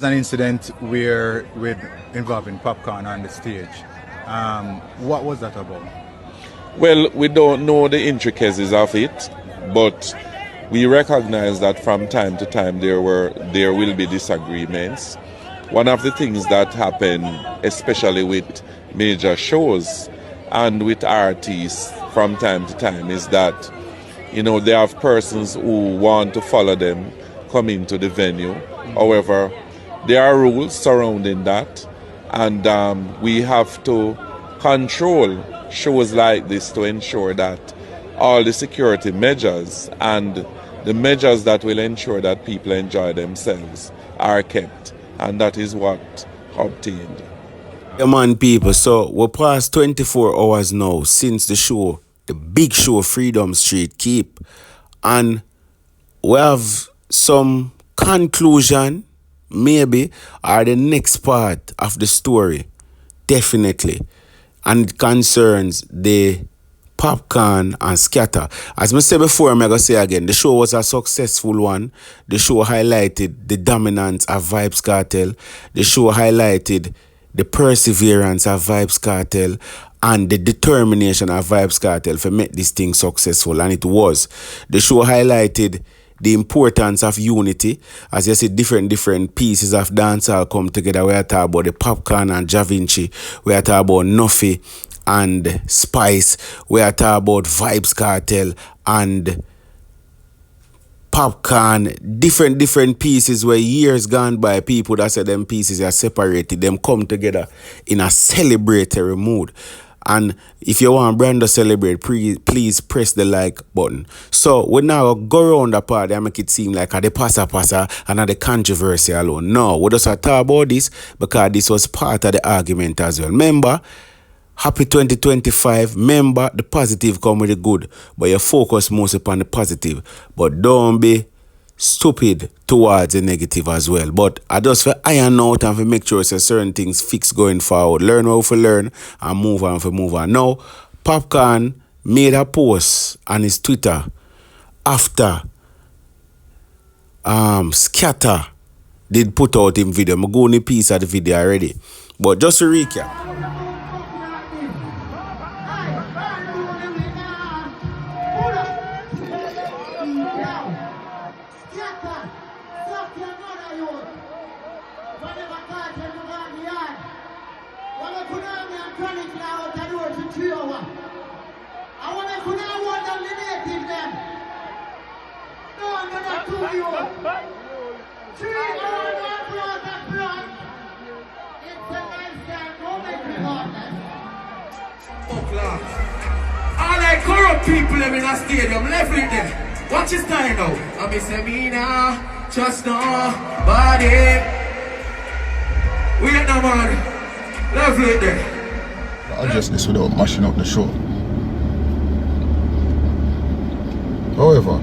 An incident where with involving Popcaan on the stage. What was that about? Well, we don't know the intricacies of it, but we recognize that from time to time there will be disagreements. One of the things that happen, especially with major shows and with artists from time to time, is that they have persons who want to follow them come into the venue. However, there are rules surrounding that, and we have to control shows like this to ensure that all the security measures and the measures that will ensure that people enjoy themselves are kept, and that is what obtained. Yeah, man, people, so we're past 24 hours now since the big show, Freedom Street Keep, and we have some conclusion, maybe, or the next part of the story, definitely, and it concerns the Popcaan and Scatter. As I said before, I'm going to say again, the show was a successful one. The show highlighted the dominance of Vybz Kartel. The show highlighted the perseverance of Vybz Kartel and the determination of Vybz Kartel to make this thing successful, and it was. The show highlighted the importance of unity. As you see, different pieces of dancehall come together. We are talking about the Popcaan and Ja Vinci. We are talking about Nuffy and Spice. We are talking about Vybz Kartel and Popcaan. Different pieces where years gone by, people that said them pieces are separated, them come together in a celebratory mood. And if you want Brand to celebrate, please press the like button. So we now go around the part and make it seem like the passa and the controversy alone. No, we just talk about this because this was part of the argument as well. Remember, happy 2025. Remember, the positive come with the good, but you focus most upon the positive. But don't be stupid towards the negative as well. But I just for iron out and for make sure so certain things fix going forward. Learn how to learn and move on for move on. Now, Popcaan made a post on his Twitter after Scatter did put out him video. I'm going to piece of the video already. But just to recap. All the corrupt people in the stadium, left with them. Watch his time now. I miss me now, just nobody. We ain't no man, left with them. I'll just this without mashing up the show. However,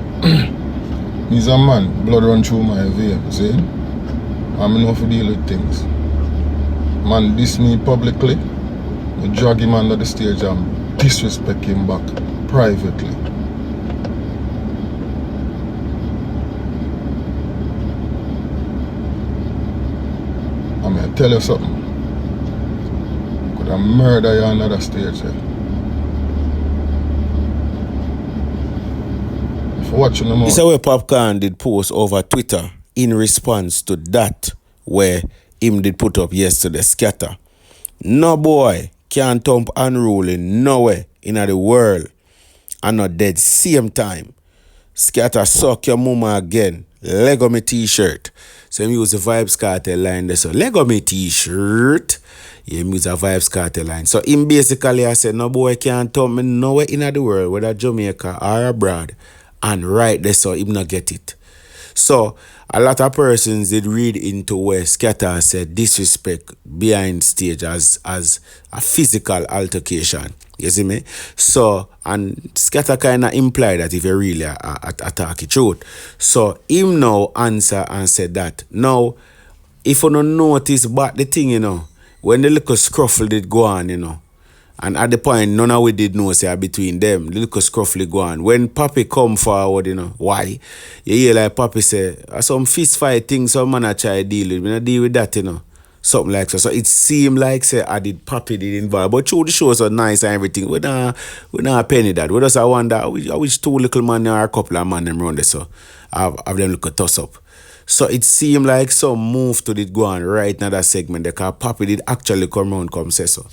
he's a man, blood run through my veins, see? I'm enough to deal with things. Man diss me publicly, I drag him under the stage and disrespect him back privately. I'm gonna tell you something. Could I murder you on another stage here? If you're watching them out. This is where Popcaan did post over Twitter in response to that where him did put up yesterday, Scatter. No boy can't thump unruly nowhere in the world and not dead same time. Scatter suck your mama again. Lego me t-shirt. So him use the Vybz Kartel line there. So Lego me t-shirt. Yeah, him use a Vybz Kartel line. So him basically I said no boy can't thump me nowhere in the world, whether Jamaica or abroad. And right there, so him not get it. So a lot of persons did read into where Scatter said disrespect behind stage as a physical altercation. You see me? So, and Scatter kind of implied that if you really attack the truth. So him now answer and said that, now, if you don't notice but the thing, when the little scruffle did go on, And at the point, none of we did know say between them. The little scruffly go on. When Papi come forward, why? You hear like Papi say, some fist fight things some man a try deal with. We not deal with that, Something like so. So it seemed like say Papi did involve. But through the show so nice and everything. We not penny that. We just wonder I wish two little man or a couple of man them around there so have them look a toss up. So it seemed like some move to it go on right now that segment because Papi did actually come round come say so.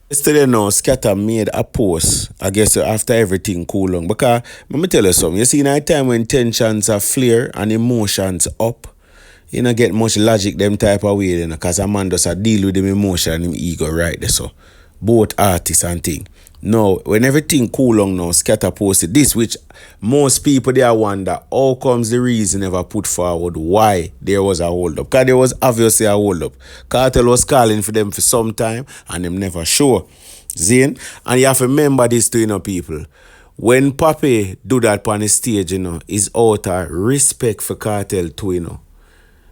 Yesterday now, Scatter made a post, I guess after everything cool long. Because let me tell you something, you see in a time when tensions are flare and emotions up, you don't get much logic them type of way, because a man does a deal with them emotion and him ego right there so. Both artists and thing. Now, when everything cool long now, Scatter posted this, which most people there wonder how comes the reason ever put forward why there was a hold up. Because there was obviously a hold up. Cartel was calling for them for some time and them never sure. Zane? And you have to remember this too, people. When Papi do that on the stage, is out of respect for Cartel too,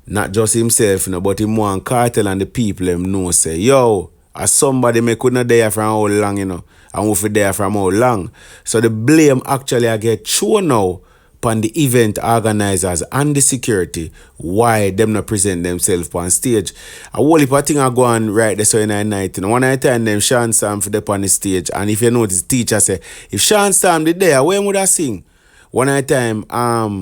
Not just himself, but him want Cartel and the people them know say, yo, as somebody may couldn't there from how long, and who for there from how long. So the blame actually I get thrown now upon the event organizers and the security why them not present themselves on stage. A whole heap of things are going right there so in the night. One night time them Sean Sam for them on the stage. And if you notice, the teacher say, if Sean Sam did there, when would I sing? One night time,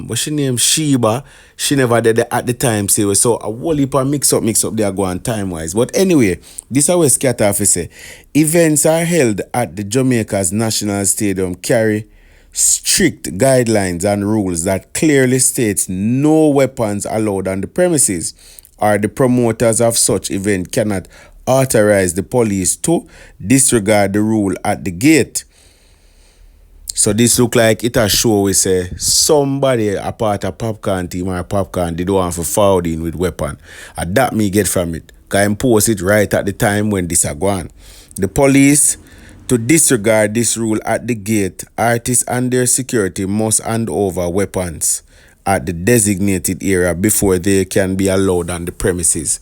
what's she name? Sheba. She never did that at the time. So a whole heap of mix up there going time-wise. But anyway, this is what Scatter say. Events are held at the Jamaica's National Stadium carry strict guidelines and rules that clearly states no weapons allowed on the premises, or the promoters of such event cannot authorize the police to disregard the rule at the gate. So this look like it a show we say somebody a part of Popcaan team or Popcaan did want for forward in with weapon. And that me get from it. Because I post it right at the time when this a gone. The police, to disregard this rule at the gate, artists and their security must hand over weapons at the designated area before they can be allowed on the premises.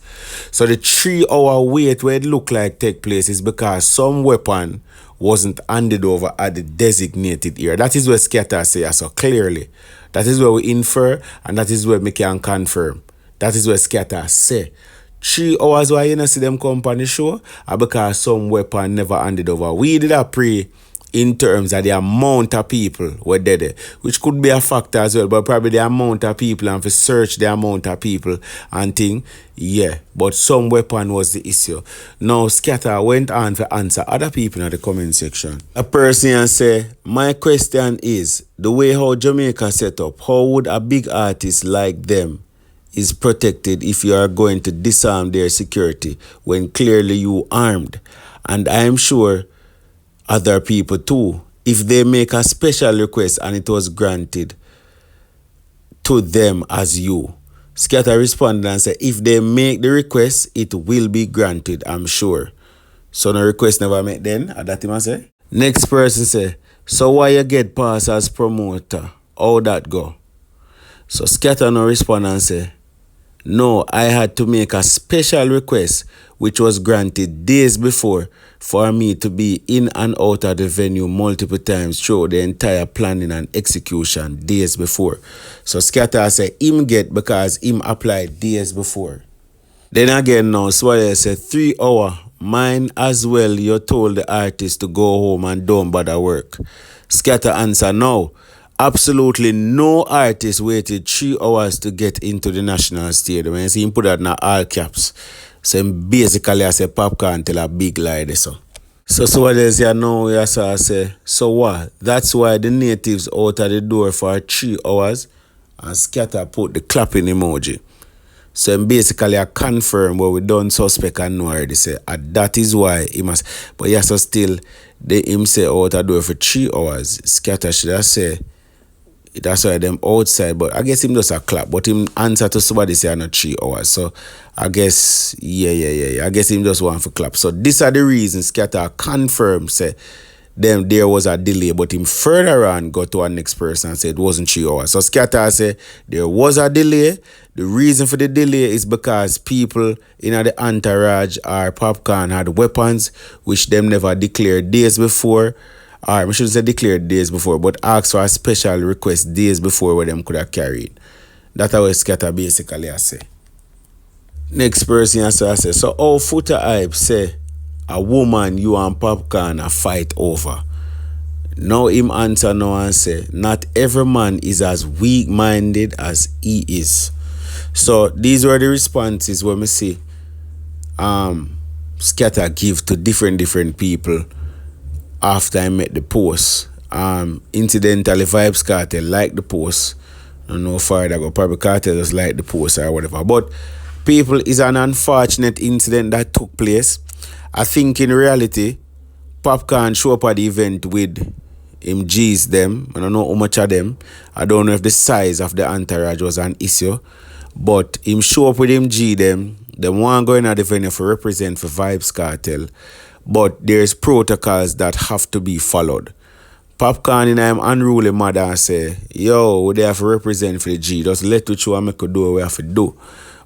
So the 3-hour wait where it look like take place is because some weapon wasn't handed over at the designated area. That is what Scatter say so clearly. That is where we infer and that is where we can confirm. That is what Scatter say. 3 hours why you not see them come on the show are because some weapon never handed over. We did a pray in terms of the amount of people were dead, which could be a factor as well, but probably the amount of people and for search the amount of people and thing, yeah. But some weapon was the issue. Now Scatter went on to answer other people in the comment section. A person say, my question is, the way how Jamaica set up, how would a big artist like them is protected if you are going to disarm their security when clearly you armed? And I am sure other people too, if they make a special request and it was granted to them as you. Scatter responded and said, if they make the request, it will be granted, I'm sure. So no request never made then, that him say. Next person say, so why you get pass as promoter? How that go? So Scatter no respond and say, no, I had to make a special request which was granted days before for me to be in and out of the venue multiple times through the entire planning and execution days before. So Scatter said him get because him applied days before. Then again now, Swallow said 3 hours. Mine as well, you told the artist to go home and don't bother work. Scatter answer no. Absolutely no artist waited 3 hours to get into the National Stadium. And see him put that in all caps. So basically I say Popcaan tell a big lie there so. So what they say now, yes, I say, so what? That's why the natives out of the door for 3 hours and Scatter put the clapping emoji. So basically I confirm what we done suspect and know already say. And that is why he must, but yes, so still they him say out of the door for 3 hours. Scatter should have say that's why them outside, but I guess him just a clap. But him answer to somebody say not 3 hours. So I guess yeah. I guess him just want for clap. So these are the reasons Scatter confirm say then there was a delay, but him further on got to our next person and said it wasn't 3 hours. So Scatter said there was a delay. The reason for the delay is because people in the entourage or Popcaan had weapons which them never declared days before. Or I shouldn't say declared days before, but asked for a special request days before where them could have carried. That's what Scatter basically I say. Next person answer I say, so how Footer Hype say a woman you and Popcaan a fight over? Now him answer now and say, not every man is as weak-minded as he is. So these were the responses when we see Scatter give to different people after I met the post. Incidentally, Vybz Kartel liked the post. I don't know further go, probably Kartel just like the post or whatever. But people, is an unfortunate incident that took place. I think in reality, Popcaan show up at the event with him G's them. I don't know how much of them. I don't know if the size of the entourage was an issue. But him show up with him G them. Them want going at the venue for represent for Vybz Kartel. But there's protocols that have to be followed. Popcaan in him unruly mother and say, yo, they have to represent for the G. Just let which one make a do what we have to do.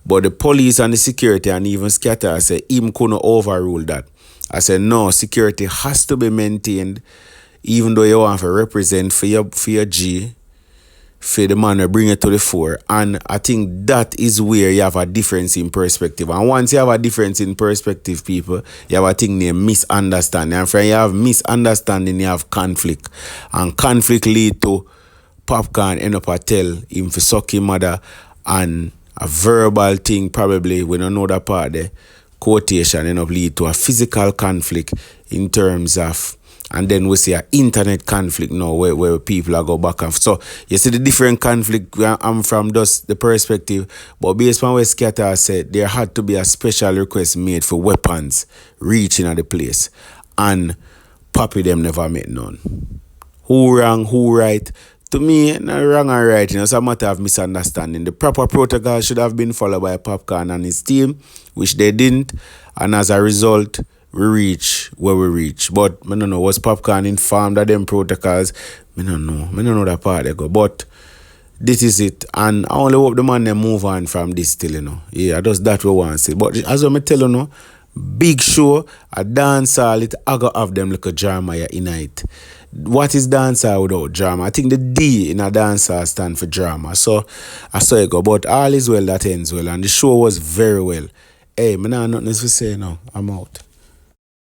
But the police and the security and even Scatter say him couldn't overrule that. I said no, security has to be maintained even though you want to represent for your G, for the man to bring it to the fore. And I think that is where you have a difference in perspective. And once you have a difference in perspective, people, you have a thing named misunderstanding. And when you have misunderstanding, you have conflict. And conflict lead to Popcaan end up a tell him for suck him mother, and a verbal thing probably, we don't know that part there, quotation end up lead to a physical conflict in terms of, and then we see an internet conflict now where people are go back and forth. So you see the different conflict where I'm from, just the perspective. But based on what Scatter said, there had to be a special request made for weapons reaching at the place. And Poppy them never met none. Who wrong, who right? To me, not wrong or right, it's a matter of misunderstanding. The proper protocol should have been followed by Popcaan and his team, which they didn't. And as a result, we reach where we reach. But I don't know, was Popcaan informed of them protocols? I don't know that part they go. But this is it. And I only hope the man they move on from this still, you know. Yeah, that's that we want to say. But as I tell you now, big show, a dance hall, I go have them like a drama in it. What is dancehall without drama? I think the D in a dancehall stand for drama. So I saw it go. But all is well that ends well. And the show was very well. Hey, man, I have nothing else to say now. I'm out.